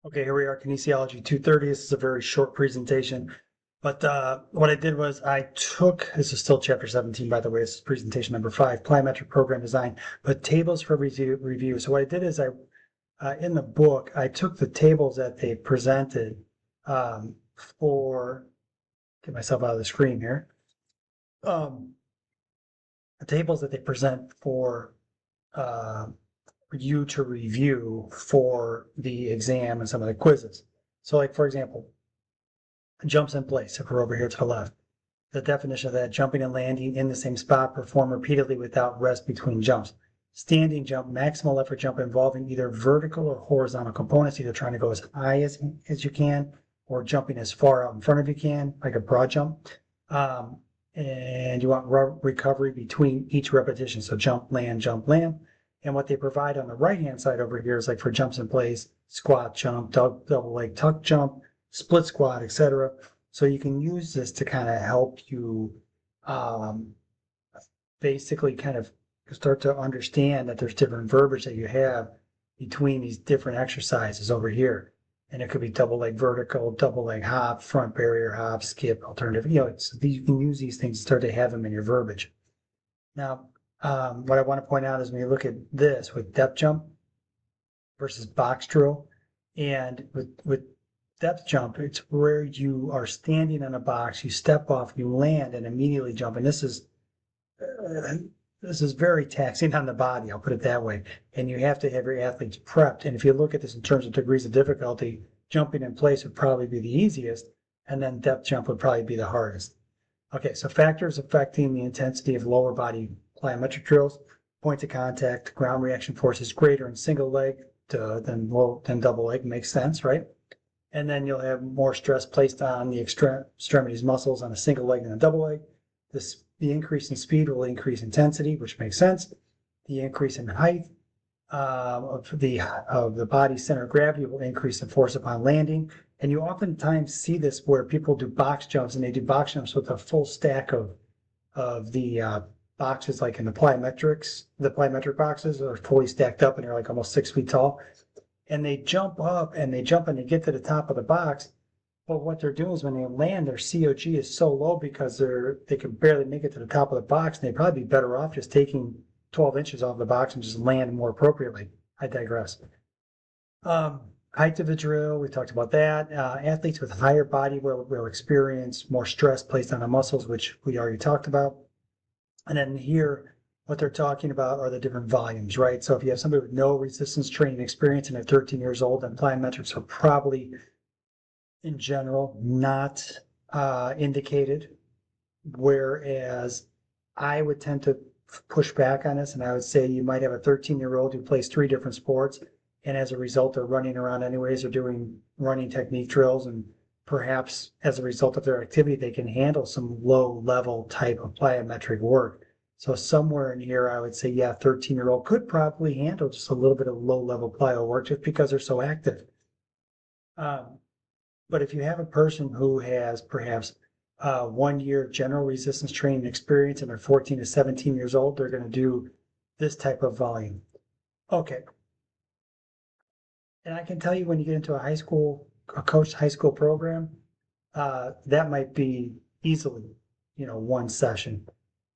Okay, here we are, Kinesiology 230. This is a very short presentation, but what I did was this is still chapter 17, by the way, this is presentation number 5, plyometric program design, but tables for review. So what I did is in the book, I took the tables that they presented for, get myself out of the screen here, the tables that they present for you to review for the exam and some of the quizzes. So like, for example, jumps in place, if we're over here to the left. The definition of that, jumping and landing in the same spot, performed repeatedly without rest between jumps. Standing jump, maximal effort jump involving either vertical or horizontal components, either trying to go as high as you can or jumping as far out in front of you can, like a broad jump. And you want recovery between each repetition. So jump, land, jump, land. And what they provide on the right-hand side over here is like for jumps in place, squat jump, double leg tuck jump, split squat, etc. So you can use this to kind of help you basically kind of start to understand that there's different verbiage that you have between these different exercises over here. And it could be double leg vertical, double leg hop, front barrier hop, skip, alternative. You can use these things to start to have them in your verbiage. Now, what I want to point out is when you look at this with depth jump versus box drill, and with depth jump, it's where you are standing in a box, you step off, you land, and immediately jump. And this is very taxing on the body, I'll put it that way. And you have to have your athletes prepped. And if you look at this in terms of degrees of difficulty, jumping in place would probably be the easiest, and then depth jump would probably be the hardest. Okay, so factors affecting the intensity of lower body plyometric drills. Point of contact, ground reaction force is greater in single leg than double leg. Makes sense, right? And then you'll have more stress placed on the extremities muscles on a single leg than a double leg. The increase in speed will increase intensity, which makes sense. The increase in height of the body center of gravity will increase the force upon landing. And you oftentimes see this where people do box jumps, and they do box jumps with a full stack of the boxes, like in the plyometric boxes are fully stacked up and they're like almost 6 feet tall. And they jump up and they get to the top of the box. But what they're doing is when they land, their COG is so low because they can barely make it to the top of the box, and they'd probably be better off just taking 12 inches off the box and just land more appropriately. I digress. Height of the drill, we talked about that. Athletes with higher body will experience more stress placed on the muscles, which we already talked about. And then here, what they're talking about are the different volumes, right? So if you have somebody with no resistance training experience and they're 13 years old, then plyometrics are probably, in general, not indicated. Whereas I would tend to push back on this, and I would say you might have a 13-year-old who plays 3 different sports, and as a result, they're running around anyways, or doing running technique drills, and perhaps as a result of their activity, they can handle some low-level type of plyometric work. So somewhere in here, I would say, yeah, 13-year-old could probably handle just a little bit of low-level plyo work just because they're so active. But if you have a person who has perhaps 1 year general resistance training experience and they're 14 to 17 years old, they're going to do this type of volume. Okay. And I can tell you when you get into a coached high school program, that might be easily, one session.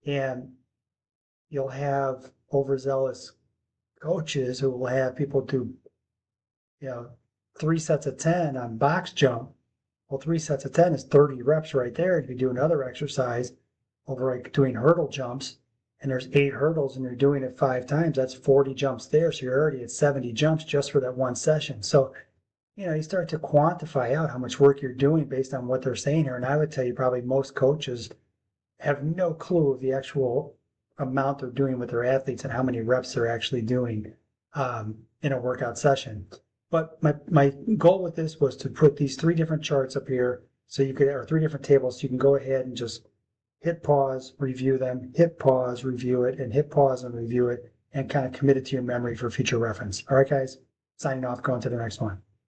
And you'll have overzealous coaches who will have people do, 3 sets of 10 on box jump. Well, 3 sets of 10 is 30 reps right there. If you do another exercise over like doing hurdle jumps, and there's 8 hurdles and you're doing it 5 times, that's 40 jumps there. So you're already at 70 jumps just for that one session. So, you start to quantify out how much work you're doing based on what they're saying here. And I would tell you probably most coaches have no clue of the actual amount they're doing with their athletes and how many reps they're actually doing in a workout session. But my goal with this was to put these 3 different charts up here or 3 different tables, so you can go ahead and just hit pause, review them, hit pause, review it, and hit pause and review it, and kind of commit it to your memory for future reference. All right, guys, signing off, going to the next one.